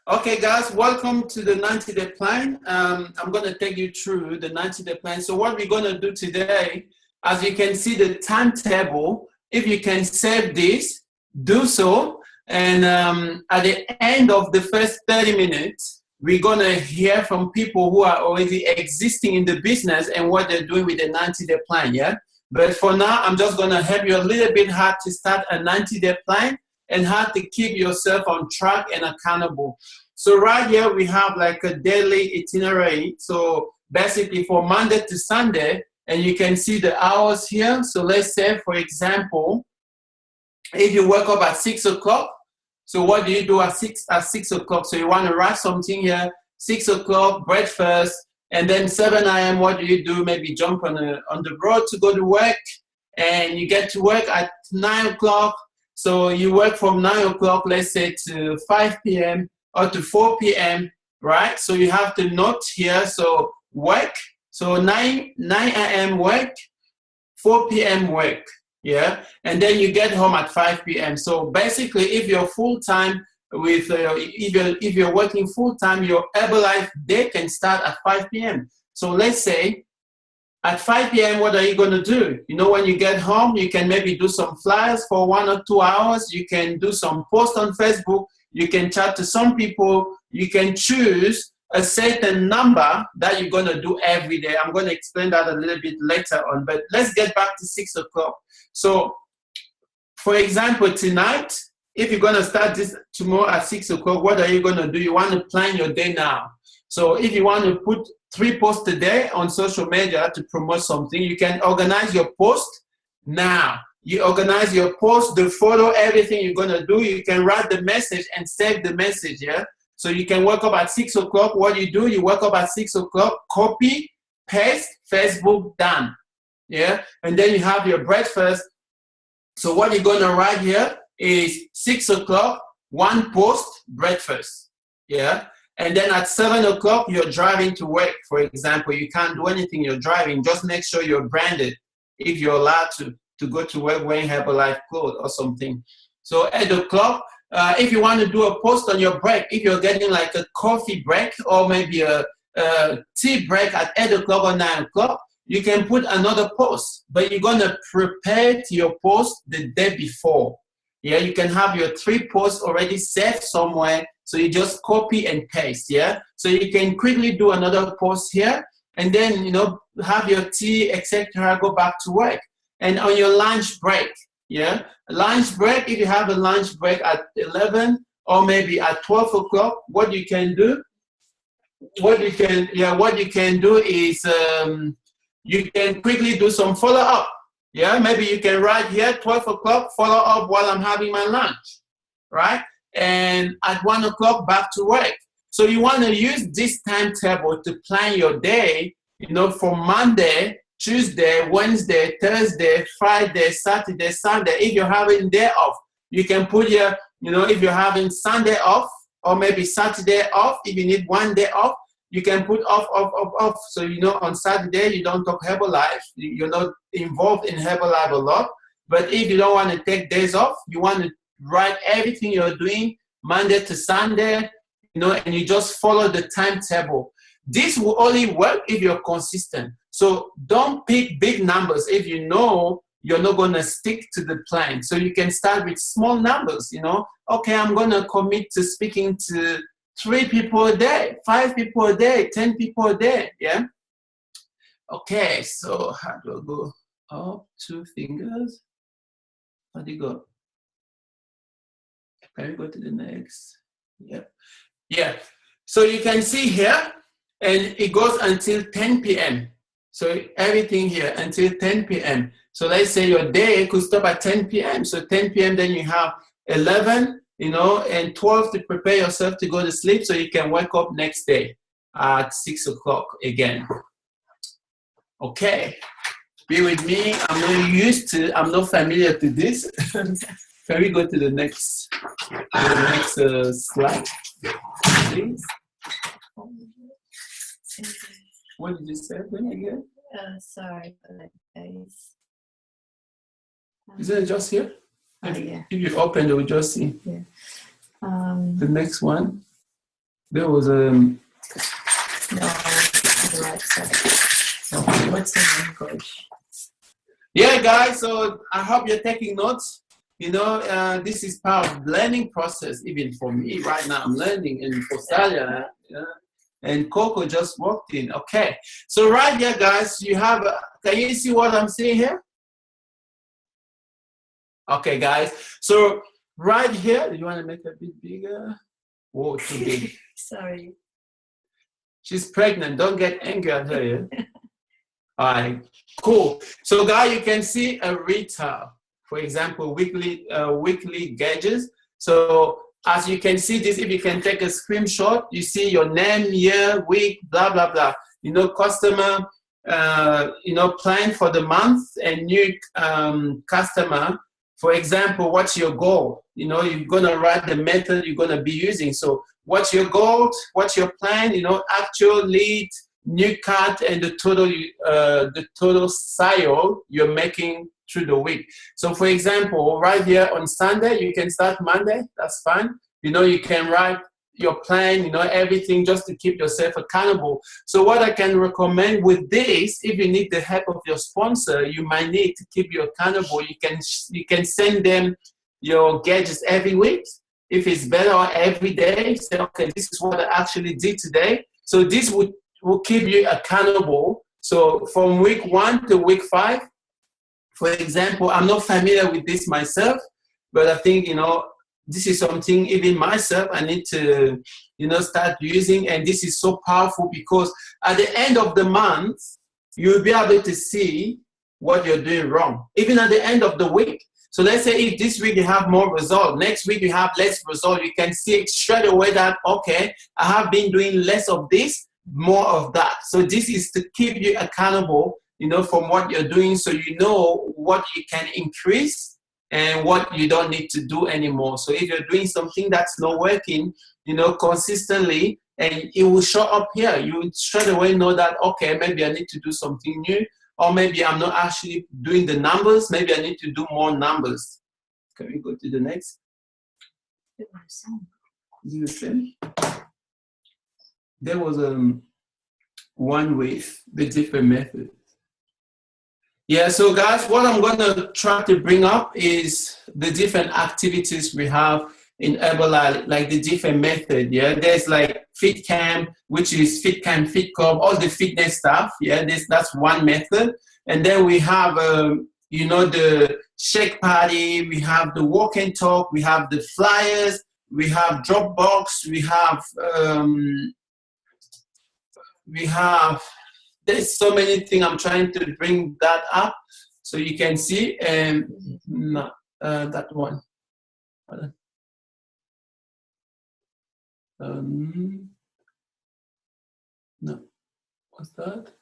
Okay, guys, welcome to the 90-day plan. I'm going to take you through the 90-day plan. So what we're going to do today, as you can see the timetable, if you can save this, do so. And at the end of the first 30 minutes, we're going to hear from people who are already existing in the business and what they're doing with the 90-day plan, yeah? But for now, I'm just going to help you a little bit how to start a 90-day plan and how to keep yourself on track and accountable. So right here, we have like a daily itinerary. So basically for Monday to Sunday, and you can see the hours here. So let's say, for example, if you wake up at 6 o'clock, so what do you do at 6 o'clock? So you want to write something here, 6 o'clock, breakfast, and then 7 a.m., what do you do? Maybe jump on the road to go to work, and you get to work at 9 o'clock. So you work from 9 o'clock, let's say, to 5 p.m. or to 4 p.m., right? So you have to note here, so work, so 9 a.m. work, 4 p.m. work, yeah? And then you get home at 5 p.m. So basically, if you're full-time, if you're working full-time, your Herbalife day can start at 5 p.m. So let's say, at 5 p.m., what are you going to do? You know, when you get home, you can maybe do some flyers for 1 or 2 hours. You can do some posts on Facebook. You can chat to some people. You can choose a certain number that you're going to do every day. I'm going to explain that a little bit later on. But let's get back to 6 o'clock. So, for example, tonight, if you're going to start this tomorrow at 6 o'clock, what are you going to do? You want to plan your day now. So if you want to put 3 posts a day on social media to promote something, you can organize your post now. You organize your post, the photo, everything you're going to do. You can write the message and save the message, yeah? So you can wake up at 6 o'clock. What you do, you wake up at 6 o'clock, copy, paste, Facebook, done, yeah? And then you have your breakfast. So what you're going to write here is 6 o'clock, 1 post, breakfast, yeah? And then at 7 o'clock, you're driving to work, for example. You can't do anything, you're driving. Just make sure you're branded if you're allowed to go to work wearing Herbalife clothes or something. So 8 o'clock, if you want to do a post on your break, if you're getting like a coffee break or maybe a tea break at 8 o'clock or 9 o'clock, you can put another post, but you're going to prepare to your post the day before. Yeah, you can have your 3 posts already saved somewhere, so you just copy and paste, yeah? So you can quickly do another post here, and then, you know, have your tea, etc., go back to work. And on your lunch break, yeah? Lunch break, if you have a lunch break at 11 or maybe at 12 o'clock, what you can do, what you can do is you can quickly do some follow-up. Yeah, maybe you can write here, 12 o'clock, follow up while I'm having my lunch, right? And at 1 o'clock, back to work. So you want to use this timetable to plan your day, you know, for Monday, Tuesday, Wednesday, Thursday, Friday, Saturday, Sunday. If you're having day off, you can put here, you know, if you're having Sunday off or maybe Saturday off, if you need 1 day off, you can put off. So, you know, on Saturday, you don't talk Herbalife. You're not involved in Herbalife a lot. But if you don't want to take days off, you want to write everything you're doing Monday to Sunday, you know, and you just follow the timetable. This will only work if you're consistent. So don't pick big numbers if you know you're not going to stick to the plan. So you can start with small numbers, you know. Okay, I'm going to commit to speaking to 3 people a day, 5 people a day, 10 people a day, yeah? Okay, so how do I go up 2 fingers? How do you go? Can we go to the next? Yeah. Yeah. So you can see here, and it goes until 10 p.m. So everything here until 10 p.m. So let's say your day could stop at 10 p.m. So 10 p.m. then you have 11, you know, and 12 to prepare yourself to go to sleep so you can wake up next day at 6 o'clock again. Okay, be with me. I'm not familiar to this. Can we go to the next slide, please? What did you say again? Sorry for that, guys. Is it just here? Yeah. If you open, it will just see. Yeah. The next one. there was No, the right side. What's in English? Yeah, guys. So I hope you're taking notes. You know, this is part of learning process. Even for me right now, I'm learning, and for Salia, and Coco just walked in. Okay, so right here, guys, you have. Can you see what I'm seeing here? Okay, guys. So right here, do you want to make it a bit bigger? Whoa, too big. Sorry. She's pregnant. Don't get angry at her. Yeah? All right, cool. So, guys, you can see a retail, for example, weekly gauges. So, as you can see this, if you can take a screenshot, you see your name, year, week, blah, blah, blah. You know, customer, plan for the month, and new customer. For example, what's your goal? You know, you're going to write the method you're going to be using. So what's your goal? What's your plan? You know, actual lead, new cut, and the total sale you're making through the week. So for example, right here on Sunday, you can start Monday. That's fine. You know, you can write your plan, you know, everything just to keep yourself accountable. So what I can recommend with this, if you need the help of your sponsor, you might need to keep you accountable. You can send them your gadgets every week. If it's better, or every day, say, okay, this is what I actually did today. So this will keep you accountable. So from week 1 to week 5, for example, I'm not familiar with this myself, but I think, you know, this is something even myself I need to, you know, start using. And this is so powerful because at the end of the month, you'll be able to see what you're doing wrong, even at the end of the week. So let's say if this week you have more result, next week you have less result, you can see straight away that, okay, I have been doing less of this, more of that. So this is to keep you accountable, you know, from what you're doing, so you know what you can increase and what you don't need to do anymore. So if you're doing something that's not working, you know, consistently, and it will show up here, you straight away know that, okay, maybe I need to do something new, or maybe I'm not actually doing the numbers, maybe I need to do more numbers. Can we go to the next? Is it the same? There was one with the different methods. Yeah, so guys, what I'm going to try to bring up is the different activities we have in Herbalife, like the different method. Yeah, there's like Fit Camp, which is Fit Camp, Fit Club, all the fitness stuff. Yeah, that's one method. And then we have, you know, the shake party, we have the walk and talk, we have the flyers, we have Dropbox, we have, there's so many things. I'm trying to bring that up so you can see. And no, that one. No, what's that?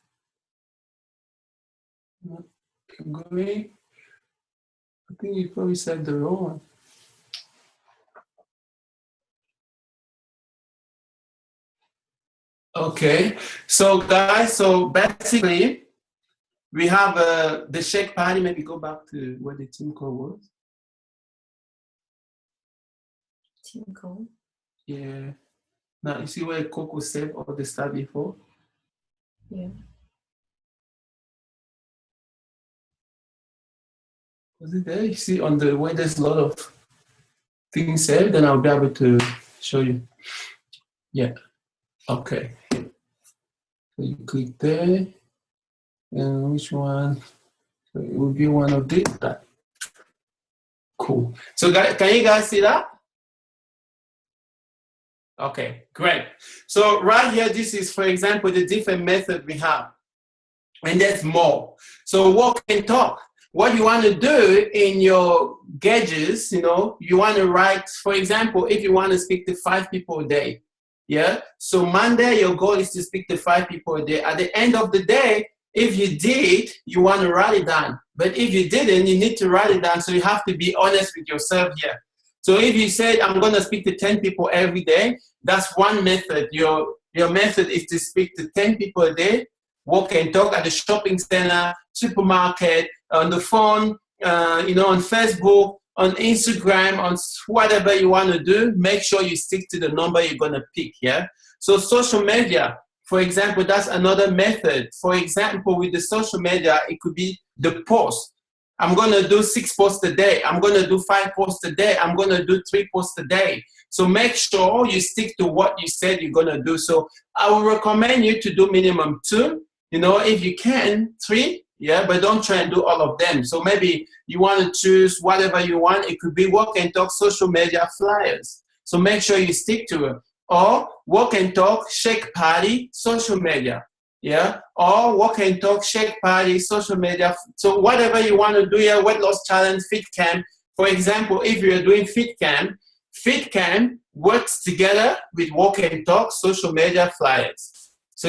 No, keep going. I think you probably said the wrong one. Okay, so guys, so basically we have the shake party. Maybe go back to where the team call was. Team call? Yeah. Now you see where Coco saved all the stuff before? Yeah. Was it there? You see on the way there's a lot of things saved, then I'll be able to show you. Yeah. Okay. So you click there, and which one? So it will be one of these. Cool. So guys, can you guys see that? Okay, great. So right here, this is, for example, the different method we have. And there's more. So walk and talk. What you want to do in your gauges, you know, you want to write, for example, if you want to speak to 5 people a day. Yeah. So Monday, your goal is to speak to 5 people a day. At the end of the day, if you did, you want to write it down. But if you didn't, you need to write it down. So you have to be honest with yourself here. So if you said, I'm going to speak to 10 people every day, that's one method. Your method is to speak to 10 people a day, walk and talk at the shopping center, supermarket, on the phone, you know, on Facebook, on Instagram, on whatever you want to do, make sure you stick to the number you're going to pick, yeah? So social media, for example, that's another method. For example, with the social media, it could be the post. I'm going to do 6 posts a day. I'm going to do 5 posts a day. I'm going to do 3 posts a day. So make sure you stick to what you said you're going to do. So I will recommend you to do minimum 2, you know, if you can, 3, yeah, but don't try and do all of them. So maybe you want to choose whatever you want. It could be Walk and Talk, social media, flyers. So make sure you stick to it. Or Walk and Talk, shake party, social media. Yeah, or Walk and Talk, shake party, social media. So whatever you want to do here, weight loss challenge, fit camp. For example, if you're doing fit camp works together with Walk and Talk, social media, flyers. So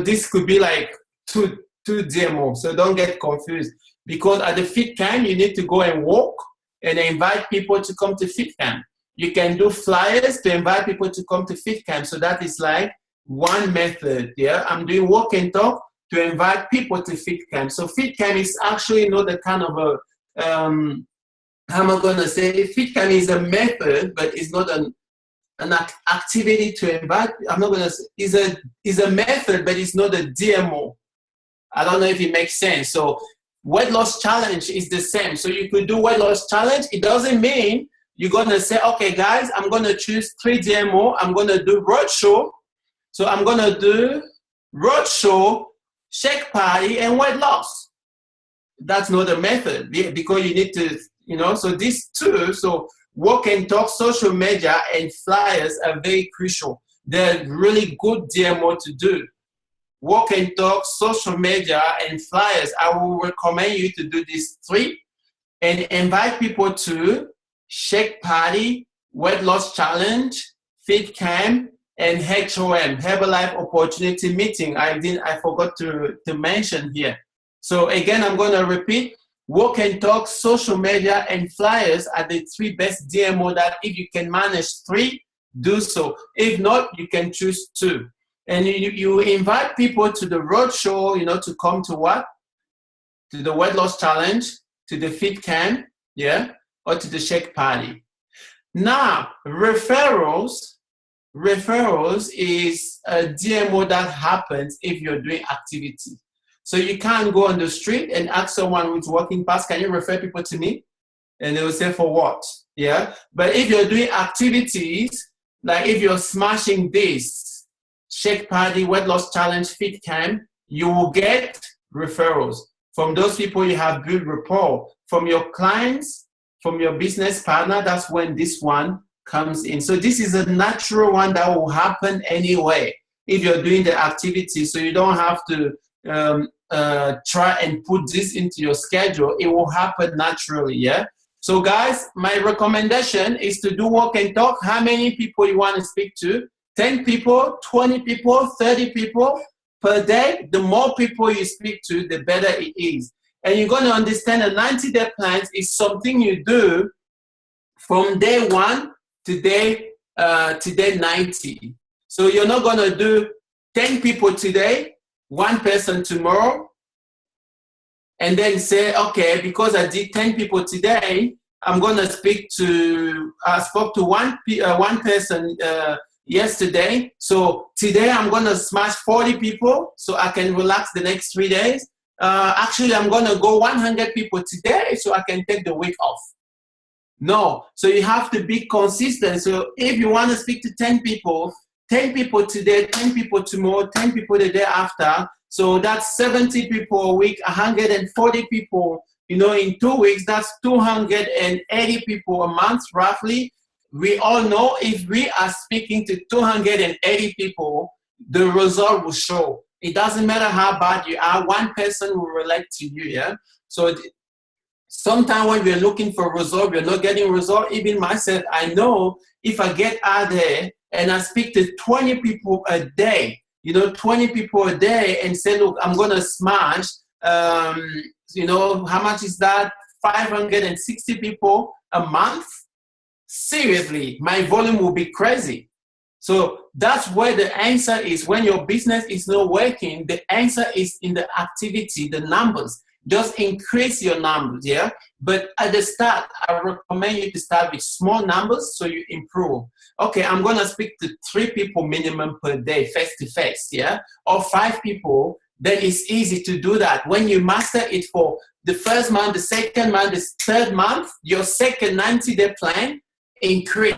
this could be like two DMO. So don't get confused, because at the fit camp you need to go and walk and invite people to come to fit camp. You can do flyers to invite people to come to fit camp. So that is like one method, yeah. I'm doing Walk and Talk to invite people to fit camp. So fit camp is actually not the kind of a, how am I going to say, fit camp is a method, but it's not an activity to invite. I'm not going to say, is a method, but it's not a DMO. I don't know if it makes sense. So weight loss challenge is the same. So you could do weight loss challenge. It doesn't mean you're going to say, okay, guys, I'm going to choose 3 DMO. I'm going to do roadshow. So I'm going to do roadshow, shake party, and weight loss. That's not a method, because you need to, you know, so these 2, so Walk and Talk, social media, and flyers are very crucial. They're really good DMO to do. Walk and Talk, social media, and flyers. I will recommend you to do these 3 and invite people to shake party, weight loss challenge, fit camp, and HOM, Herbalife Opportunity Meeting. I forgot to mention here. So again, I'm going to repeat. Walk and Talk, social media, and flyers are the 3 best DMO that if you can manage 3, do so. If not, you can choose 2. And you invite people to the roadshow, you know, to come to what? To the weight loss challenge, to the fit camp, yeah, or to the shake party. Now, referrals is a DMO that happens if you're doing activity. So you can't go on the street and ask someone who's walking past, can you refer people to me? And they will say, for what? Yeah. But if you're doing activities, like if you're smashing this, shake party, weight loss challenge, fit camp, you will get referrals from those people you have built rapport, from your clients, from your business partner. That's when this one comes in. So this is a natural one that will happen anyway if you're doing the activity. So you don't have to try and put this into your schedule. It will happen naturally, yeah? So guys, my recommendation is to do Walk and Talk. How many people you want to speak to? 10 people, 20 people, 30 people per day. The more people you speak to, the better it is. And you're going to understand a 90-day plan is something you do from day 1 to day 90. So you're not going to do 10 people today, 1 person tomorrow, and then say, okay, because I did 10 people today, I'm going to I spoke to one person yesterday. So today I'm going to smash 40 people so I can relax the next 3 days. Actually, I'm going to go 100 people today so I can take the week off. No, so you have to be consistent. So if you want to speak to 10 people today, 10 people tomorrow, 10 people the day after, so that's 70 people a week, 140 people, you know, in 2 weeks, that's 280 people a month, roughly. We all know if we are speaking to 280 people, the result will show. It doesn't matter how bad you are, 1 person will relate to you, yeah? So sometimes when we're looking for result, we're not getting result. Even myself, I know if I get out there and I speak to 20 people a day, you know, 20 people a day and say, look, I'm going to smash, you know, how much is that? 560 people a month? Seriously, my volume will be crazy. So that's where the answer is. When your business is not working, the answer is in the activity, the numbers. just increase your numbers, yeah? But at the start, I recommend you to start with small numbers so you improve. Okay, I'm gonna speak to 3 people minimum per day, face to face, yeah? Or 5 people, then it's easy to do that. When you master it for the first month, the second month, the third month, your second 90-day plan increase.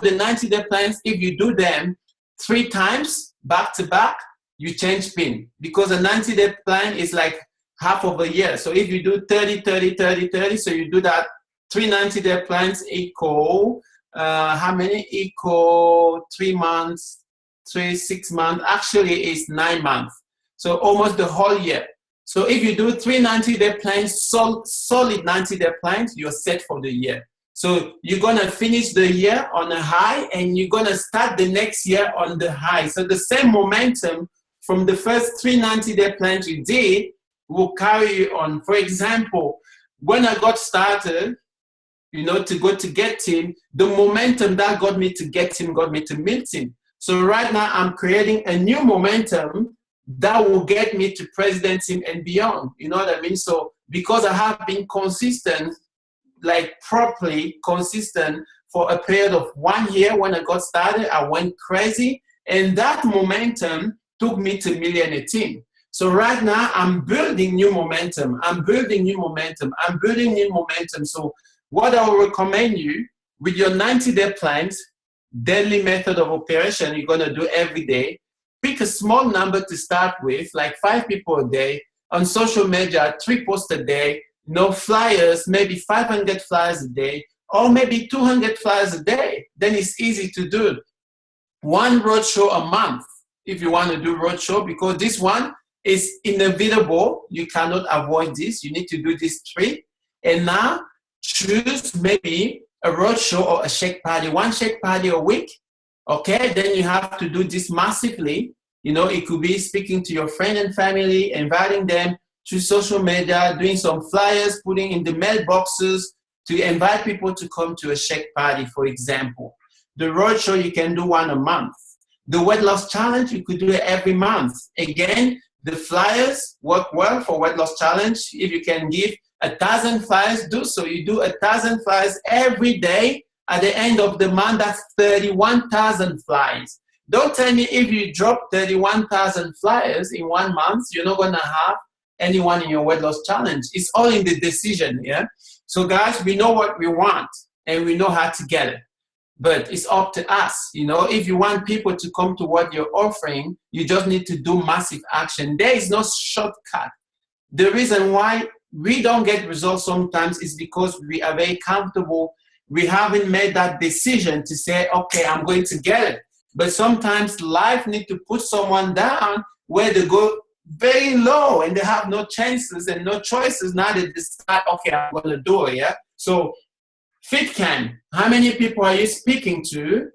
The 90-day plans, if you do them 3 times back to back, you change PIN, because a 90-day plan is like half of a year. So if you do 30, 30, 30, 30, so you do that, 3 90-day plans equal, how many? Equal 3 months, 6 months, actually it's 9 months. So almost the whole year. So if you do 3 90-day plans, solid 90-day plans, you're set for the year. So you're gonna finish the year on a high and you're gonna start the next year on the high. So the same momentum from the first 3 90-day plans you did will carry you on. For example, when I got started, to go to Get Team, the momentum that got me to Get Team got me to Mint Team. So right now I'm creating a new momentum that will get me to President Team and beyond. You know what I mean? So because I have been consistent, like properly consistent for a period of 1 year, when I got started, I went crazy. And that momentum took me to Millionaire Team. So right now I'm building new momentum. So what I will recommend you with your 90-day plans, daily method of operation you're gonna do every day, pick a small number to start with, like 5 people a day. On social media, 3 posts a day, flyers, maybe 500 flyers a day, or maybe 200 flyers a day. Then it's easy to do. 1 roadshow a month if you want to do roadshow, because this one is inevitable. You cannot avoid this. You need to do these 3. And now choose maybe a roadshow or a shake party, 1 shake party a week. Okay, then you have to do this massively. It could be speaking to your friend and family, inviting them to social media, doing some flyers, putting in the mailboxes to invite people to come to a shake party, for example. The roadshow, you can do 1 a month. The weight loss challenge, you could do it every month. Again, the flyers work well for weight loss challenge. If you can give 1,000 flyers, do so. You do 1,000 flyers every day. At the end of the month, that's 31,000 flyers. Don't tell me if you drop 31,000 flyers in 1 month, you're not gonna have anyone in your weight loss challenge. It's all in the decision, yeah? So guys, we know what we want and we know how to get it. But it's up to us, if you want people to come to what you're offering, you just need to do massive action. There is no shortcut. The reason why we don't get results sometimes is because we are very comfortable. We haven't made that decision to say, okay, I'm going to get it. But sometimes life needs to put someone down where they go very low and they have no chances and no choices. Now they decide, okay, I'm going to do it, yeah? So FitCamp, how many people are you speaking to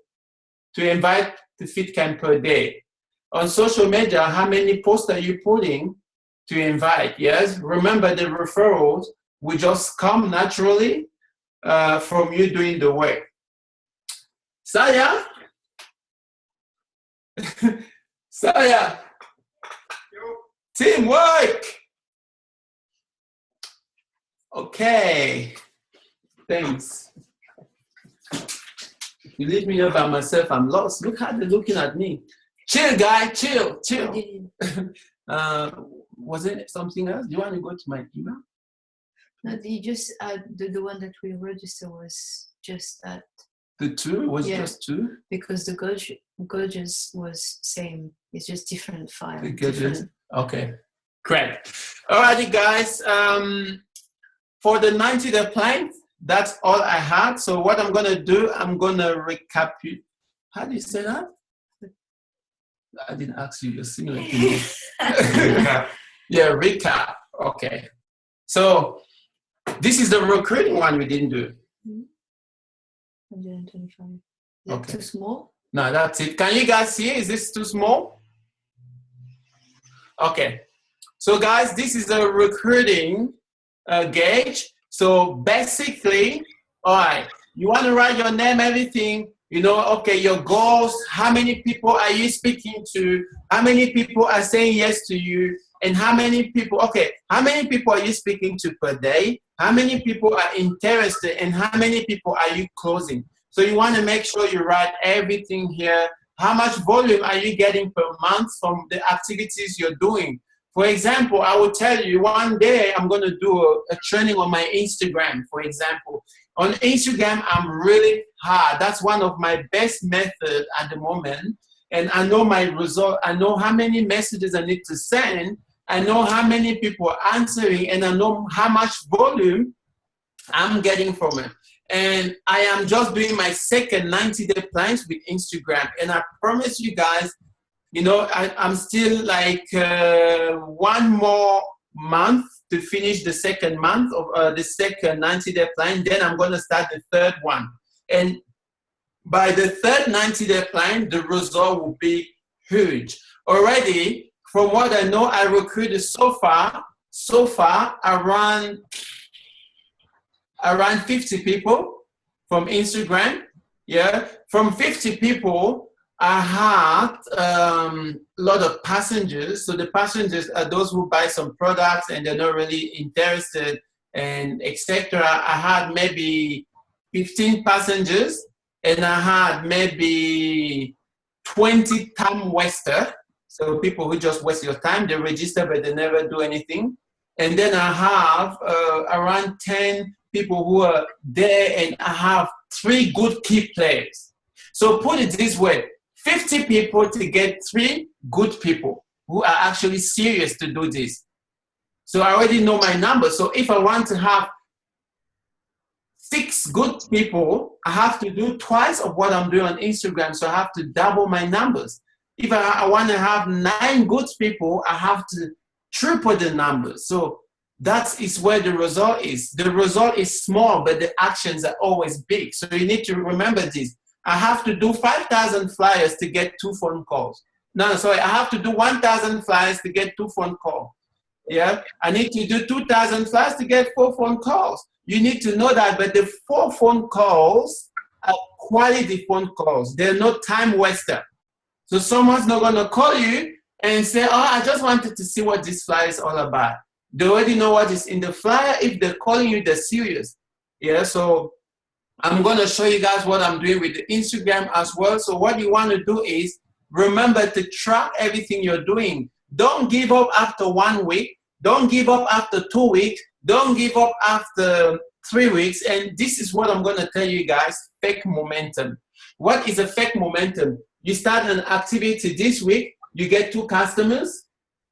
invite to FitCamp per day? On social media, how many posts are you putting to invite? Yes, remember the referrals will just come naturally from you doing the work. Saya? Saya? Teamwork! Okay. Thanks. You leave me here by myself, I'm lost. Look how they're looking at me. Chill, guy, chill. Was it something else? Do you want to go to my email? No, you just the one that we registered was just that. The 2 was just 2? Because the Gorgeous was same. It's just different file. The Gorgeous. Okay, great. Alrighty, guys. For the 90-day plan, that's all I had. So what I'm gonna do, I'm gonna recap you. How do you say that? I didn't ask you. You're similar to me. Yeah, recap. Okay. So this is the recruiting one we didn't do. 125. Is Okay. that too small? No, that's it. Can you guys see? Is this too small? Okay. So guys, this is a recruiting gauge. So basically, all right, you want to write your name, everything, okay, your goals, how many people are you speaking to, how many people are saying yes to you, and how many people, okay, how many people are you speaking to per day? How many people are interested, and how many people are you closing? So you want to make sure you write everything here. How much volume are you getting per month from the activities you're doing? For example, I will tell you one day I'm going to do a training on my Instagram, for example. On Instagram, I'm really hard. That's one of my best methods at the moment. And I know my result. I know how many messages I need to send. I know how many people are answering, and I know how much volume I'm getting from it. And I am just doing my second 90-day plans with Instagram. And I promise you guys, you know, I'm still like one more month to finish the second month of the second 90-day plan. Then I'm going to start the third one. And by the third 90-day plan, the result will be huge. Already, from what I know, I recruited so far around 50 people from Instagram. Yeah, from 50 people, I had a lot of passengers. So the passengers are those who buy some products and they're not really interested, and etc. I had maybe 15 passengers, and I had maybe 20 time wasters. So people who just waste your time, they register but they never do anything. And then I have around 10 people who are there, and I have 3 good key players. So put it this way, 50 people to get 3 good people who are actually serious to do this. So I already know my number. So if I want to have 6 good people, I have to do twice of what I'm doing on Instagram. So I have to double my numbers. If I want to have 9 good people, I have to triple the numbers. So that is where the result is. The result is small, but the actions are always big. So you need to remember this. I have to do 5,000 flyers to get 2 phone calls. No, sorry, I have to do 1,000 flyers to get 2 phone calls. Yeah, I need to do 2,000 flyers to get 4 phone calls. You need to know that, but the 4 phone calls are quality phone calls. They're not time waster. So someone's not going to call you and say, oh, I just wanted to see what this flyer is all about. They already know what is in the flyer. If they're calling you, they're serious. Yeah, so I'm going to show you guys what I'm doing with the Instagram as well. So what you want to do is remember to track everything you're doing. Don't give up after 1 week. Don't give up after 2 weeks. Don't give up after 3 weeks. And this is what I'm going to tell you guys, fake momentum. What is a fake momentum? You start an activity this week, you get 2 customers.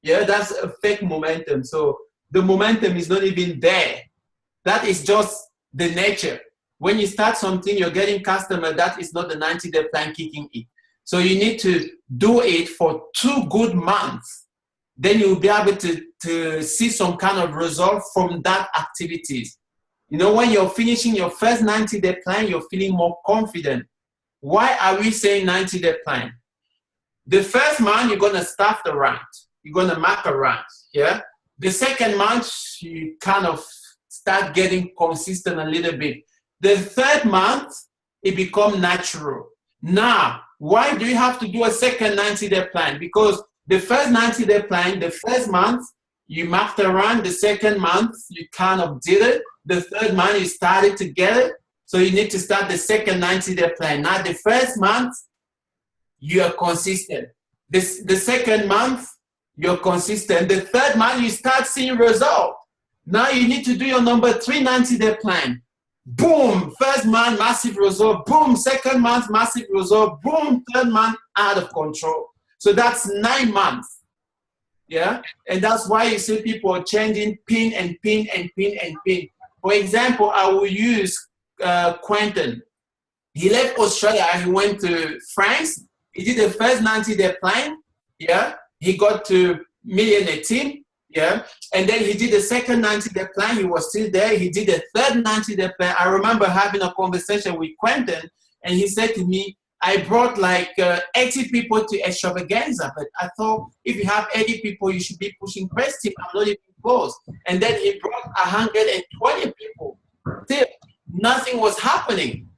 Yeah, that's a fake momentum. So the momentum is not even there. That is just the nature. When you start something, you're getting customer, that is not the 90-day plan kicking in. So you need to do it for 2 good months. Then you'll be able to see some kind of result from that activities. You know, when you're finishing your first 90-day plan, you're feeling more confident. Why are we saying 90-day plan? The first month, you're going to start the round. You're going to mark a round, yeah? The second month, you kind of start getting consistent a little bit. The third month, it becomes natural. Now, why do you have to do a second 90-day plan? Because the first 90-day plan, the first month, you marked around. The second month, you kind of did it. The third month, you started to get it. So you need to start the second 90-day plan. Now, the first month, you are consistent. The second month, you're consistent. The third month, you start seeing results. Now you need to do your number 3 90-day plan. Boom, first month, massive result. Boom, second month, massive result. Boom, third month, out of control. So that's 9 months. Yeah, and that's why you see people changing pin and pin and pin and pin. For example, I will use Quentin. He left Australia, he went to France. He did the first 90-day plan. Yeah, he got to millionaire team. Yeah, and then he did the second 90-day plan. He was still there. He did the third 90-day plan. I remember having a conversation with Quentin, and he said to me, I brought like 80 people to Extravaganza, but I thought if you have 80 people, you should be pushing press team. I'm not even close. And then he brought 120 people. Still, nothing was happening.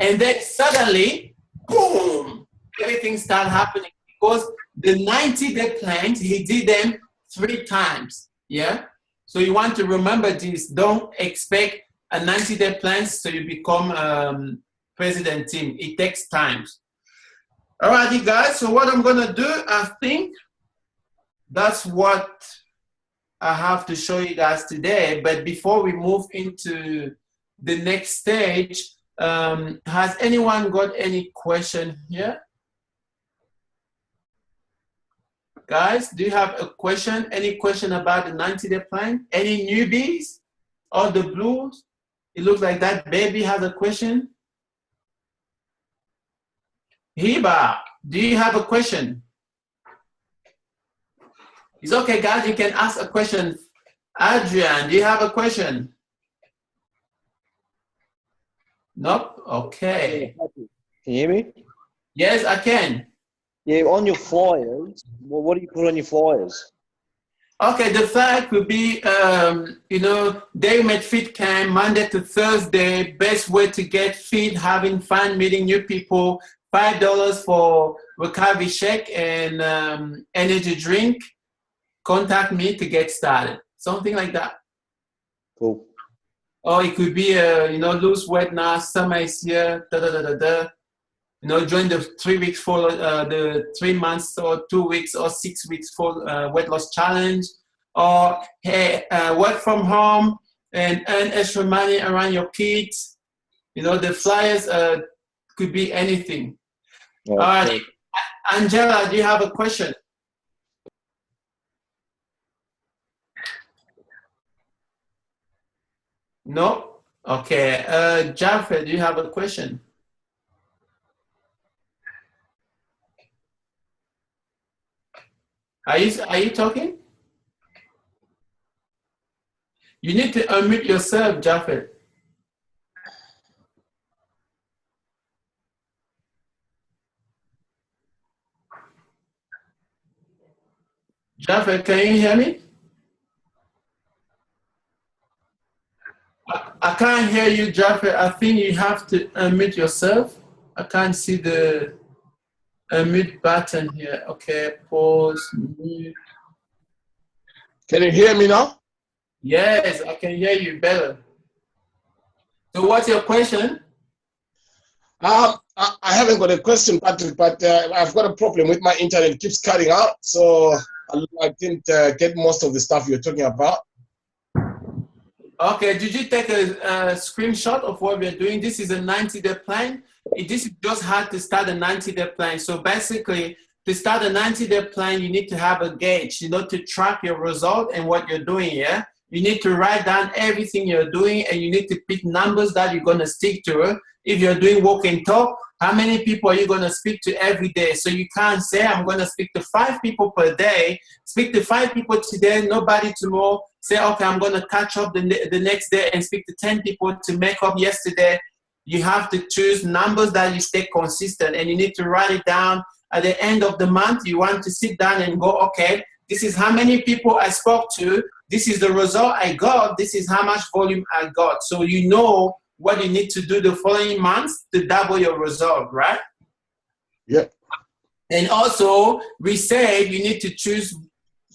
And then suddenly, boom, everything started happening because the 90-day plans, he did them 3 times. Yeah. So you want to remember this. Don't expect a 90-day plan so you become president team. It takes time. Alrighty, guys. So what I'm gonna do, I think that's what I have to show you guys today. But before we move into the next stage, has anyone got any question here? Guys, do you have a question? Any question about the 90-day plan? Any newbies? All the blues? It looks like that baby has a question. Hiba, do you have a question? It's okay, guys, you can ask a question. Adrian, do you have a question? Nope, okay. Can you hear me? Yes, I can. Yeah, on your flyers, well, what do you put on your flyers? Okay, the flyer could be, you know, Dave Met Fit Camp, Monday to Thursday, best way to get fit, having fun, meeting new people, $5 for recovery shake and energy drink. Contact me to get started. Something like that. Cool. Or it could be, you know, lose weight now, summer is here, da da da da da. You know, join the 3 weeks for the 3 months or 2 weeks or 6 weeks for weight loss challenge, or hey, work from home and earn extra money around your kids. You know, the flyers could be anything. Okay. All right, Angela, do you have a question? No? Okay. Jaffer, do you have a question? Are you talking? You need to unmute yourself, Jaffer. Jaffer, can you hear me? I can't hear you, Jaffer. I think you have to unmute yourself. I can't see the unmute button here. Okay, pause, mute. Can you hear me now? Yes, I can hear you better. So what's your question? I haven't got a question, Patrick, but I've got a problem with my internet. It keeps cutting out, so I didn't get most of the stuff you're talking about. Okay, did you take a screenshot of what we're doing? This is a 90-day plan. This is just how to start a 90-day plan. So basically, to start a 90-day plan, you need to have a gauge, you know, to track your result and what you're doing, yeah? You need to write down everything you're doing, and you need to pick numbers that you're going to stick to. If you're doing walk and talk, how many people are you going to speak to every day? So you can't say, I'm going to speak to 5 people per day. Speak to 5 people today, nobody tomorrow. Say, okay, I'm going to catch up the next day and speak to 10 people to make up yesterday. You have to choose numbers that you stay consistent, and you need to write it down. At the end of the month, you want to sit down and go, okay, this is how many people I spoke to. This is the result I got. This is how much volume I got. So you know what you need to do the following months to double your result, right? Yeah. And also, we said you need to choose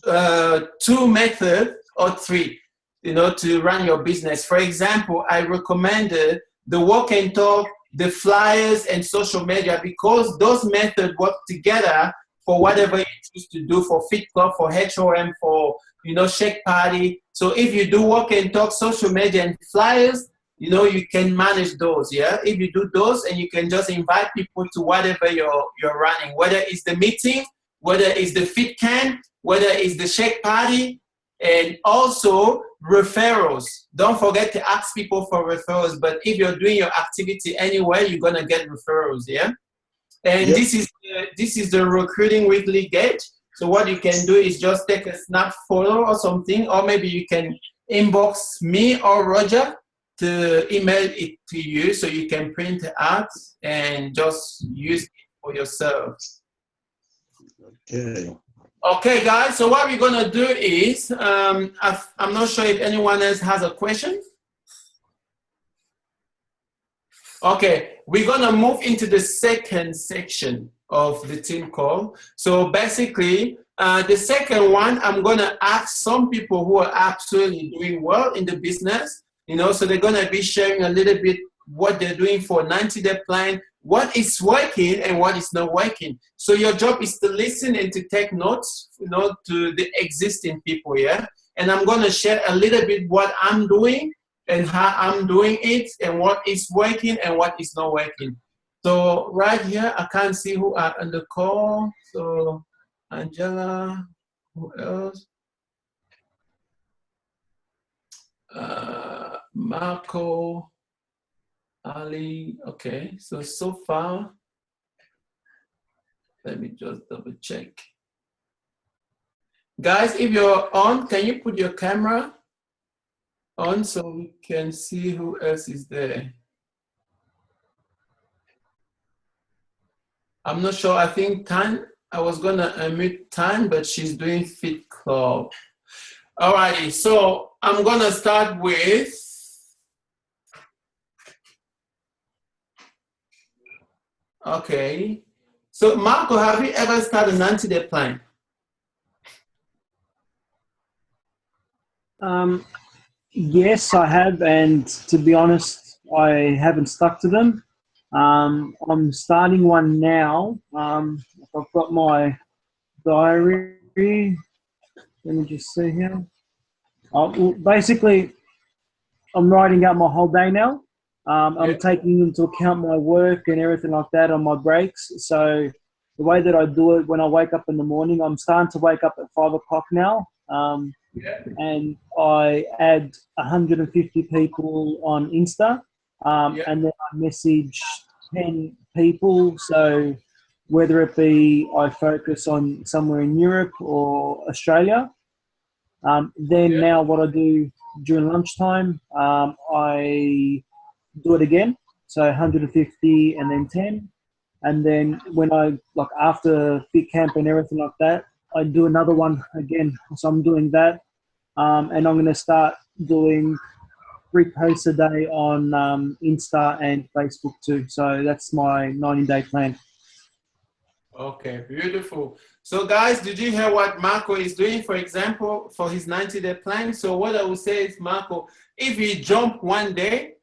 2 methods or 3, you know, to run your business. For example, I recommended the walk and talk, the flyers, and social media, because those methods work together for whatever you choose to do, for Fit Club, for HOM, for, you know, Shake Party. So if you do walk and talk, social media, and flyers, you know, you can manage those, yeah? If you do those, and you can just invite people to whatever you're running, whether it's the meeting, whether it's the Fit Camp, whether it's the Shake Party, and also referrals. Don't forget to ask people for referrals, but if you're doing your activity anywhere, you're gonna get referrals, yeah? And Yep. this is the recruiting weekly gauge. So what you can do is just take a snap photo or something, or maybe you can inbox me or Roger to email it to you so you can print it out and just use it for yourself. Okay. Okay, guys, so what we're gonna do is, I'm not sure if anyone else has a question. Okay, we're gonna move into the second section. of the team call. So basically, the second one, I'm gonna ask some people who are absolutely doing well in the business, so they're gonna be sharing a little bit what they're doing for 90-day plan, what is working and what is not working. So your job is to listen and to take notes, to the existing people, yeah? And I'm gonna share a little bit what I'm doing and how I'm doing it and what is working and what is not working. So right here, I can't see who are on the call. So Angela, who else? Marco, Ali. Okay, so far, let me just double check. Guys, if you're on, can you put your camera on so we can see who else is there? I'm not sure. I think Tan, I was gonna unmute Tan, but she's doing Fit Club. Alrighty, so I'm gonna start with okay. So Marco, have you ever started a 90-day plan? Yes, I have, and to be honest, I haven't stuck to them. I'm starting one now. I've got my diary. Let me just see here. Well, basically, I'm writing out my whole day now. I'm taking into account my work and everything like that on my breaks. So the way that I do it when I wake up in the morning, I'm starting to wake up at 5 o'clock now. And I add 150 people on Insta. And then I message 10 people. So whether it be I focus on somewhere in Europe or Australia, now what I do during lunchtime, I do it again. So 150 and then 10. And then when after Fit Camp and everything like that, I do another one again. So I'm doing that. And I'm going to start doing 3 posts a day on Insta and Facebook too. So that's my 90-day plan. Okay, beautiful. So guys, did you hear what Marco is doing, for example, for his 90-day plan? So what I would say is, Marco, if you jump one day,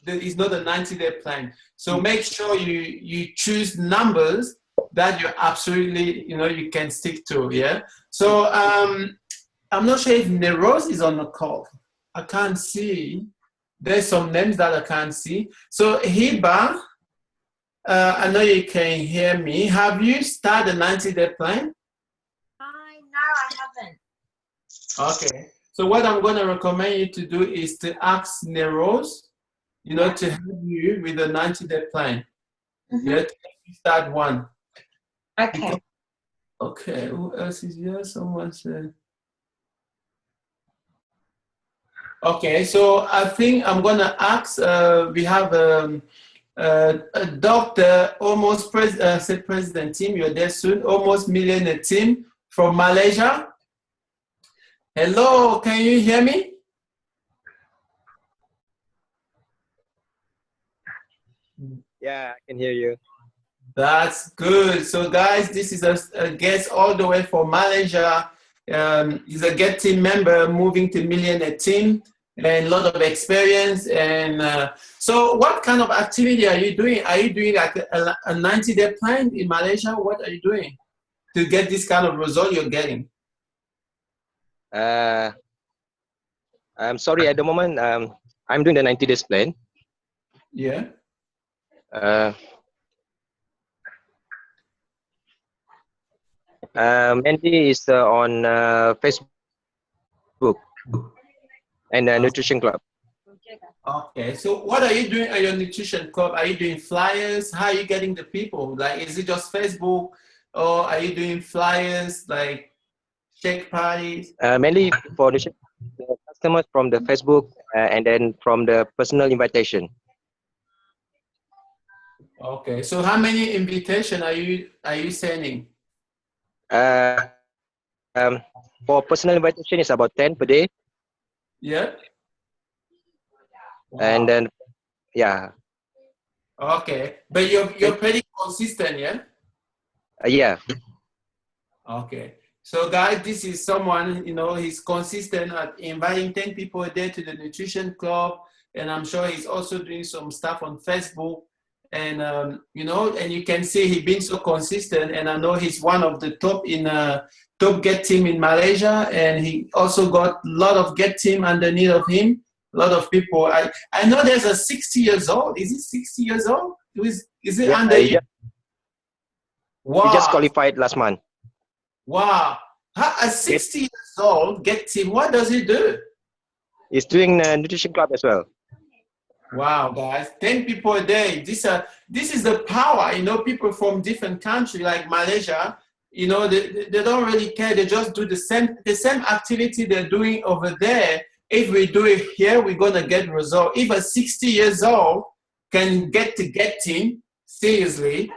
it's not a 90-day plan. So make sure you choose numbers that you absolutely, you can stick to, yeah? So I'm not sure if Neros is on the call. I can't see. There's some names that I can't see. So Hiba, I know you can hear me. Have you started a 90-day plan? No, I haven't. Okay. So what I'm going to recommend you to do is to ask Neros, to help you with the 90-day plan. Mm-hmm. Yeah, to start one. Okay. Okay, who else is here? Someone said. Okay, so I think I'm going to ask, we have a Dr. Almost President team, you're there soon, Almost Millionaire team from Malaysia. Hello, can you hear me? Yeah, I can hear you. That's good. So guys, this is a guest all the way from Malaysia. He's a Get team member moving to Millionaire team and a lot of experience. And so what kind of activity are you doing? Are you doing like a 90-day plan in Malaysia? What are you doing to get this kind of result you're getting? I'm sorry, at the moment, I'm doing the 90 days plan. Yeah. Mandy is on Facebook and Nutrition Club. Okay, so what are you doing at your nutrition club? Are you doing flyers? How are you getting the people? Like, is it just Facebook, or are you doing flyers like shake parties? Mainly for the customers from the Facebook and then from the personal invitation. Okay, so how many invitation are you sending? For personal invitation, it's about 10 per day. Yeah. Wow. And then, yeah. Okay, but you're pretty consistent, yeah. Yeah. Okay. So guys, this is someone, he's consistent at inviting 10 people a day to the nutrition club. And I'm sure he's also doing some stuff on Facebook. And, and you can see he's been so consistent. And I know he's one of the top in top GET team in Malaysia. And he also got a lot of GET team underneath of him. A lot of people. I know there's a 60 years old. Is he 60 years old? Is it Yeah, under you? Wow. He just qualified last month. Wow. A 60 years old GET team, what does he do? He's doing the nutrition club as well. Wow, guys, 10 people a day. This is the power, people from different countries like Malaysia, they don't really care. They just do the same activity they're doing over there. If we do it here, we're going to get results. If a 60 years old can get to GET team, seriously,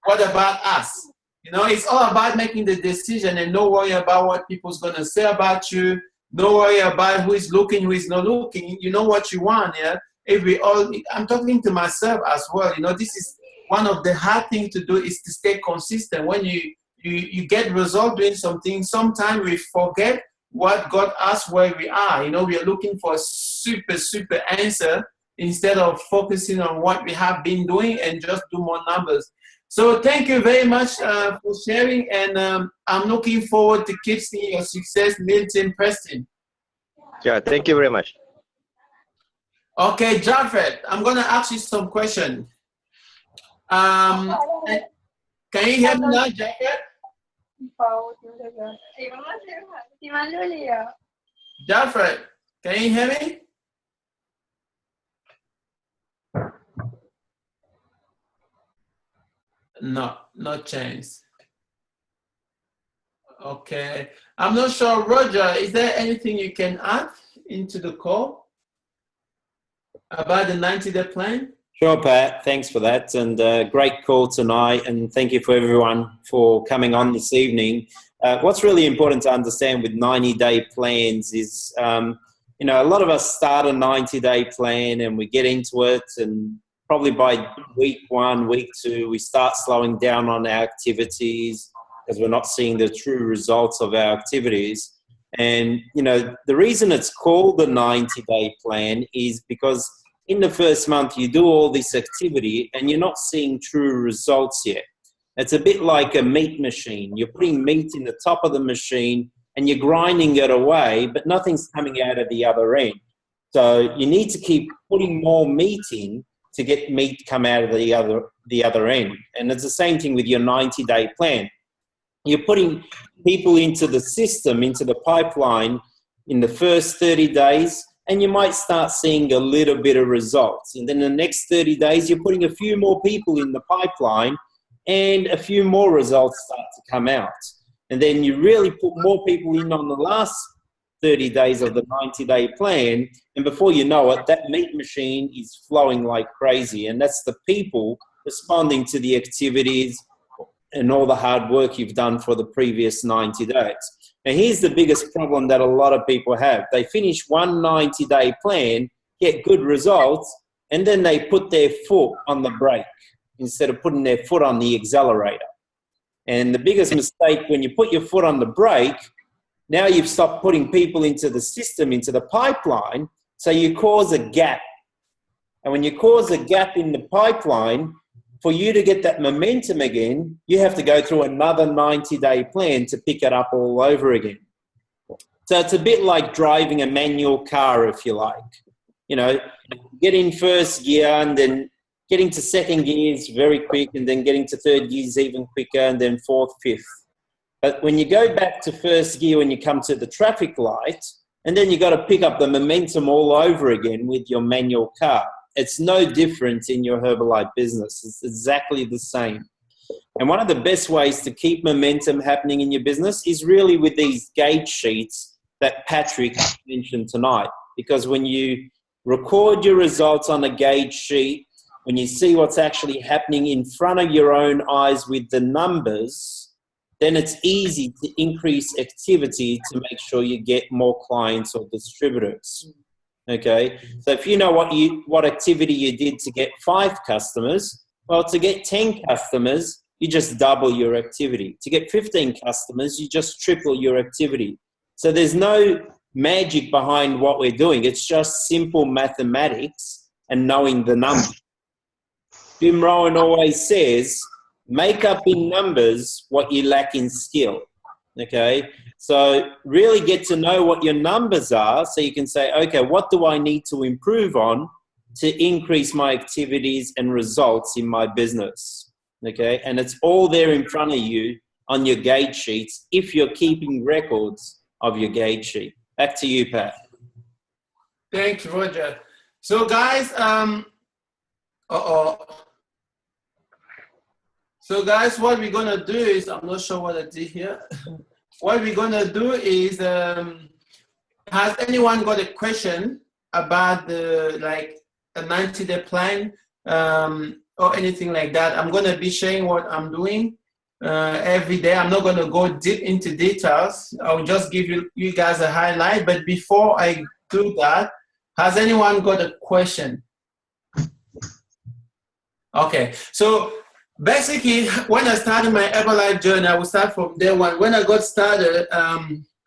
what about us? It's all about making the decision and no worry about what people's going to say about you. No worry about who is looking, who is not looking. You know what you want, yeah? I'm talking to myself as well. This is one of the hard things to do is to stay consistent. When you get results doing something, sometimes we forget what got us where we are. We are looking for a super, super answer instead of focusing on what we have been doing and just do more numbers. So thank you very much for sharing, and I'm looking forward to keep seeing your success, Milton Preston. Yeah, thank you very much. Okay, Japheth, I'm going to ask you some questions. Can you hear me now, Japheth? Japheth, can you hear me? No, no chance. Okay. I'm not sure, Roger, is there anything you can add into the call about the 90-day plan? Sure, Pat. Thanks for that. And great call tonight. And thank you for everyone for coming on this evening. What's really important to understand with 90-day plans is, a lot of us start a 90-day plan and we get into it, and probably by week 1, week 2, we start slowing down on our activities because we're not seeing the true results of our activities. And, the reason it's called the 90-day plan is because in the first month you do all this activity and you're not seeing true results yet. It's a bit like a meat machine. You're putting meat in the top of the machine and you're grinding it away, but nothing's coming out of the other end. So you need to keep putting more meat in to get meat come out of the other end. And it's the same thing with your 90-day plan. You're putting people into the system, into the pipeline in the first 30 days, and you might start seeing a little bit of results. And then the next 30 days, you're putting a few more people in the pipeline and a few more results start to come out. And then you really put more people in on the last 30 days of the 90-day plan, and before you know it, that meat machine is flowing like crazy. And that's the people responding to the activities and all the hard work you've done for the previous 90 days. And here's the biggest problem that a lot of people have. They finish one 90-day plan, get good results, and then they put their foot on the brake instead of putting their foot on the accelerator. And the biggest mistake, when you put your foot on the brake, now you've stopped putting people into the system, into the pipeline, so you cause a gap. And when you cause a gap in the pipeline, for you to get that momentum again, you have to go through another 90-day plan to pick it up all over again. So it's a bit like driving a manual car, if you like. Get in first gear and then getting to second gear is very quick, and then getting to third gear is even quicker, and then fourth, fifth. But when you go back to first gear, when you come to the traffic light, and then you got to pick up the momentum all over again with your manual car. It's no different in your Herbalife business. It's exactly the same. And one of the best ways to keep momentum happening in your business is really with these gauge sheets that Patrick mentioned tonight. Because when you record your results on a gauge sheet, when you see what's actually happening in front of your own eyes with the numbers, then it's easy to increase activity to make sure you get more clients or distributors. Okay, so if you know what activity you did to get 5 customers, well, to get 10 customers, you just double your activity. To get 15 customers, you just triple your activity. So there's no magic behind what we're doing. It's just simple mathematics and knowing the numbers. Jim Rohn always says, make up in numbers what you lack in skill. Okay, so really get to know what your numbers are so you can say, okay, what do I need to improve on to increase my activities and results in my business? Okay, and it's all there in front of you on your gauge sheets if you're keeping records of your gauge sheet. Back to you, Pat. Thank you, Roger. So guys, So guys, what we're gonna do is, I'm not sure what I did here. What we're gonna do is, has anyone got a question about the a 90-day plan or anything like that? I'm gonna be sharing what I'm doing every day. I'm not gonna go deep into details. I'll just give you guys a highlight. But before I do that, has anyone got a question? Okay, so basically, when I started my Herbalife journey, I would start from day one. When I got started,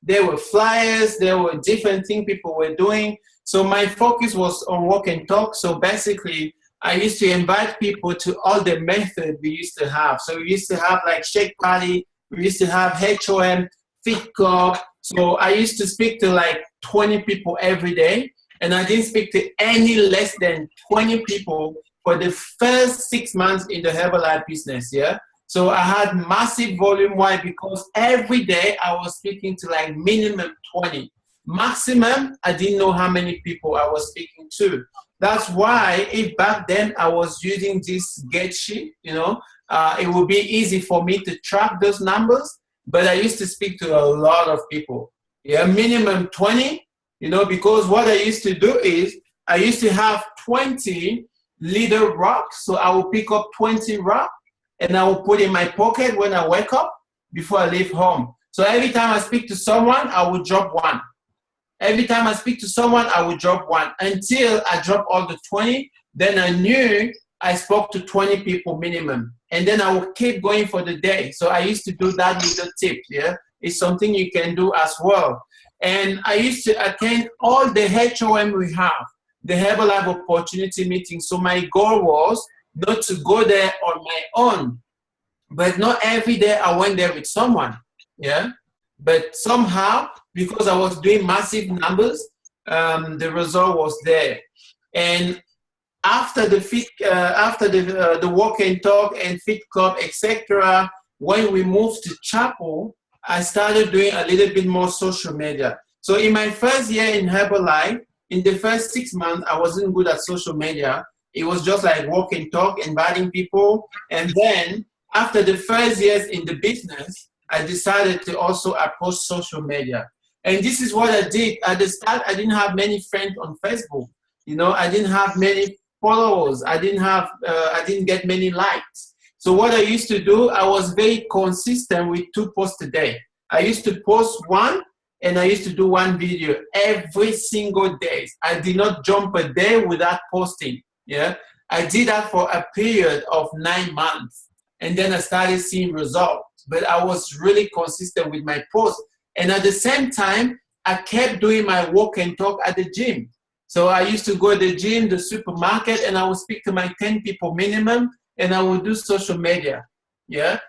there were flyers, there were different things people were doing. So my focus was on walk and talk. So basically, I used to invite people to all the methods we used to have. So we used to have like Shake Party, we used to have HOM, Fit Club. So I used to speak to like 20 people every day. And I didn't speak to any less than 20 people for the first 6 months in the Herbalife business, yeah? So I had massive volume. Why? Because every day I was speaking to like minimum 20. Maximum, I didn't know how many people I was speaking to. That's why if back then I was using this gauge sheet, you know, it would be easy for me to track those numbers, but I used to speak to a lot of people. Yeah, minimum 20, you know, because what I used to do is I used to have 20 little rocks. So I will pick up 20 rocks and I will put in my pocket when I wake up before I leave home. So every time I speak to someone, I will drop one. Every time I speak to someone, I will drop one until I drop all the 20. Then I knew I spoke to 20 people minimum. And then I will keep going for the day. So I used to do that little tip, yeah? It's something you can do as well. And I used to attend all the HOM we have, the Herbalife opportunity meeting. So my goal was not to go there on my own, but not every day I went there with someone, yeah? But somehow, because I was doing massive numbers, the result was there. And after the walk and talk and Fit Club, etc., when we moved to Chapel, I started doing a little bit more social media. So in my first year in Herbalife, in the first 6 months, I wasn't good at social media. It was just like walk and talk, inviting people. And then after the first years in the business, I decided to also approach social media. And this is what I did. At the start, I didn't have many friends on Facebook. You know, I didn't have many followers. I didn't get many likes. So what I used to do, I was very consistent with 2 posts a day. I used to post one, and I used to do one video every single day. I did not jump a day without posting, yeah? I did that for a period of 9 months, and then I started seeing results. But I was really consistent with my posts. And at the same time, I kept doing my walk and talk at the gym. So I used to go to the gym, the supermarket, and I would speak to my 10 people minimum, and I would do social media, yeah?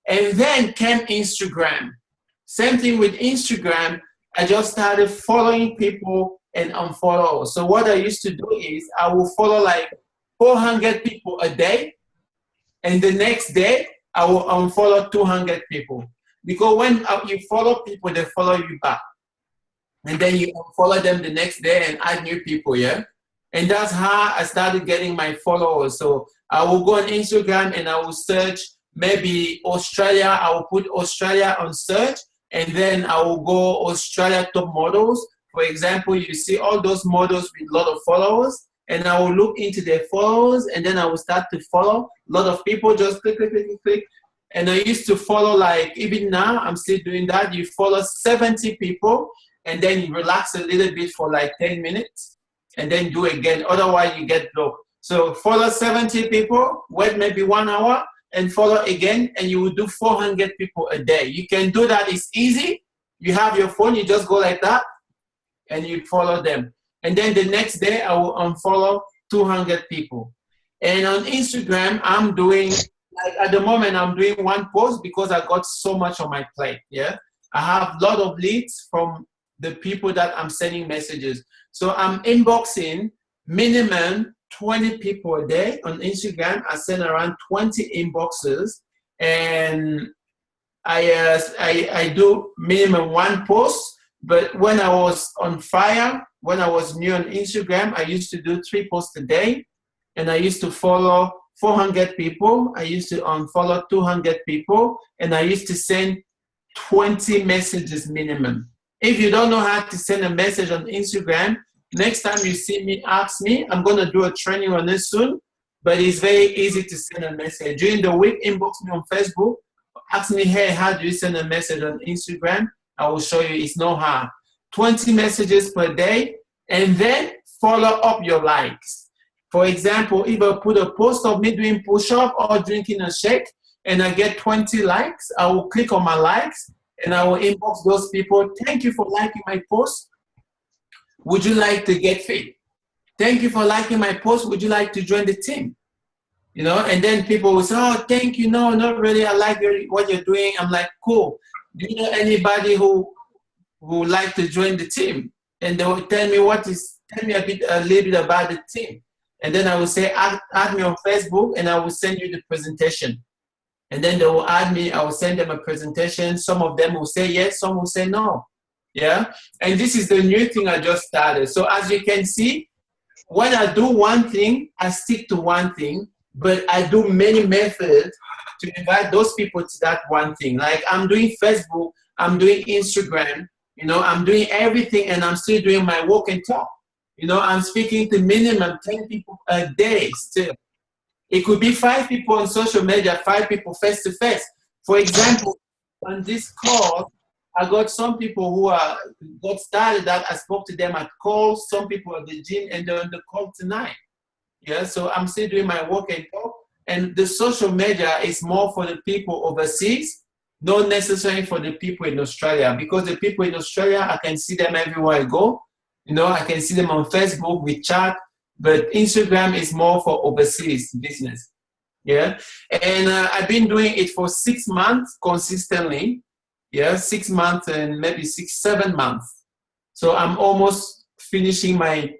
And then came Instagram. Same thing with Instagram. I just started following people and unfollow. So what I used to do is I will follow like 400 people a day, and the next day I will unfollow 200 people. Because when you follow people, they follow you back. And then you unfollow them the next day and add new people, yeah? And that's how I started getting my followers. So I will go on Instagram and I will search maybe Australia. I will put Australia on search, and then I will go Australia top models. For example, you see all those models with a lot of followers, and I will look into their followers, and then I will start to follow a lot of people. Just click, click, click, click. And I used to follow, like, even now, I'm still doing that. You follow 70 people, and then you relax a little bit for like 10 minutes, and then do again. Otherwise, you get blocked. So follow 70 people, wait maybe 1 hour, and follow again, and you will do 400 people a day. You can do that. It's easy. You have your phone, you just go like that, and you follow them. And then the next day, I will unfollow 200 people. And on Instagram, I'm doing, like at the moment, I'm doing one post because I got so much on my plate, yeah? I have a lot of leads from the people that I'm sending messages. So I'm inboxing minimum 20 people a day on Instagram. I send around 20 inboxes, and I do minimum one post. But when I was on fire, when I was new on Instagram, I used to do 3 posts a day, and I used to follow 400 people. I used to unfollow 200 people, and I used to send 20 messages minimum. If you don't know how to send a message on Instagram, next time you see me, ask me. I'm going to do a training on this soon, but it's very easy to send a message. During the week, inbox me on Facebook. Ask me, hey, how do you send a message on Instagram? I will show you. It's no hard. 20 messages per day, and then follow up your likes. For example, if I put a post of me doing push-up or drinking a shake, and I get 20 likes, I will click on my likes, and I will inbox those people. Thank you for liking my post. Would you like to get fit? Thank you for liking my post. Would you like to join the team? You know, and then people will say, oh, thank you. No, not really. I like what you're doing. I'm like, cool. Do you know anybody who would like to join the team? And they will tell me tell me a little bit about the team. And then I will say, add me on Facebook, and I will send you the presentation. And then they will add me, I will send them a presentation. Some of them will say yes, some will say no. Yeah. And this is the new thing I just started. So as you can see, when I do one thing, I stick to one thing, but I do many methods to invite those people to that one thing. Like I'm doing Facebook, I'm doing Instagram, you know, I'm doing everything, and I'm still doing my walk and talk. You know, I'm speaking to minimum 10 people a day still. It could be 5 people on social media, 5 people face to face. For example, on this call, I got some people who got started that I spoke to them at calls, some people at the gym, and they're on the call tonight. Yeah, so I'm still doing my work and talk. And the social media is more for the people overseas, not necessarily for the people in Australia, because the people in Australia, I can see them everywhere I go. You know, I can see them on Facebook, we chat, but Instagram is more for overseas business. Yeah, and I've been doing it for 6 months consistently. Yeah, 6 months and maybe 6-7 months. So I'm almost finishing I've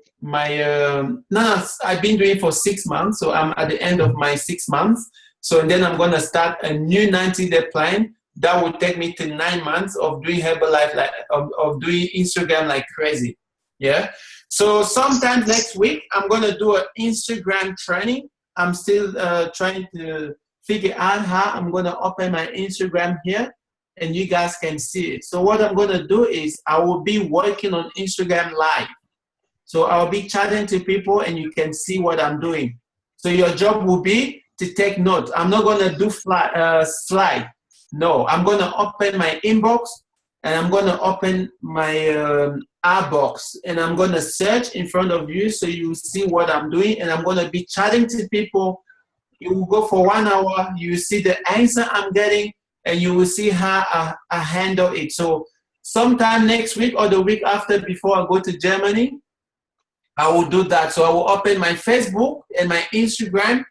been doing it for 6 months. So I'm at the end of my 6 months. So then I'm going to start a new 90-day plan that will take me to 9 months of doing Herbalife, of doing Instagram like crazy. Yeah. So sometime next week, I'm going to do an Instagram training. I'm still trying to figure out how I'm going to open my Instagram here, and you guys can see it. So what I'm going to do is I will be working on Instagram Live. So I'll be chatting to people, and you can see what I'm doing. So your job will be to take notes. I'm not going to do slide. No, I'm going to open my inbox, and I'm going to open my R box, and I'm going to search in front of you so you see what I'm doing, and I'm going to be chatting to people. You will go for 1 hour, you see the answer I'm getting, and you will see how I handle it. So sometime next week or the week after, before I go to Germany, I will do that. So I will open my Facebook and my Instagram.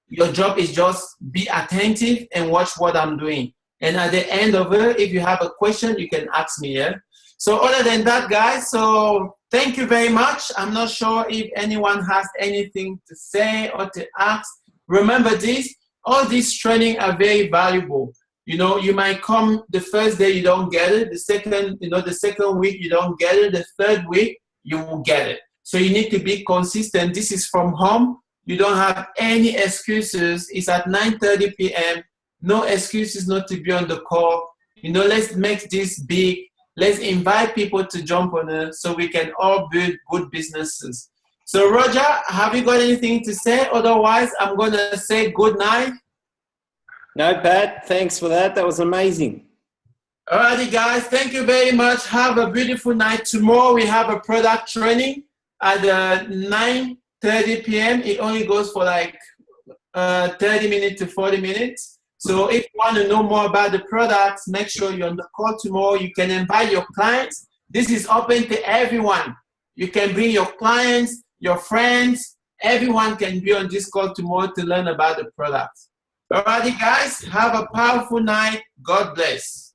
Your job is just be attentive and watch what I'm doing. And at the end of it, if you have a question, you can ask me. Yeah. So other than that, guys, so thank you very much. I'm not sure if anyone has anything to say or to ask. Remember this, all these training are very valuable. You know, you might come the first day, you don't get it. The second week, you don't get it. The third week, you will get it. So you need to be consistent. This is from home. You don't have any excuses. It's at 9:30 p.m. No excuses not to be on the call. You know, let's make this big. Let's invite people to jump on it so we can all build good businesses. So Roger, have you got anything to say? Otherwise, I'm going to say good night. No, Pat, thanks for that. That was amazing. Alrighty, guys. Thank you very much. Have a beautiful night. Tomorrow we have a product training at 9:30 p.m. It only goes for like 30 minutes to 40 minutes. So if you want to know more about the products, make sure you're on the call tomorrow. You can invite your clients. This is open to everyone. You can bring your clients, your friends. Everyone can be on this call tomorrow to learn about the products. All righty, guys. Have a powerful night. God bless.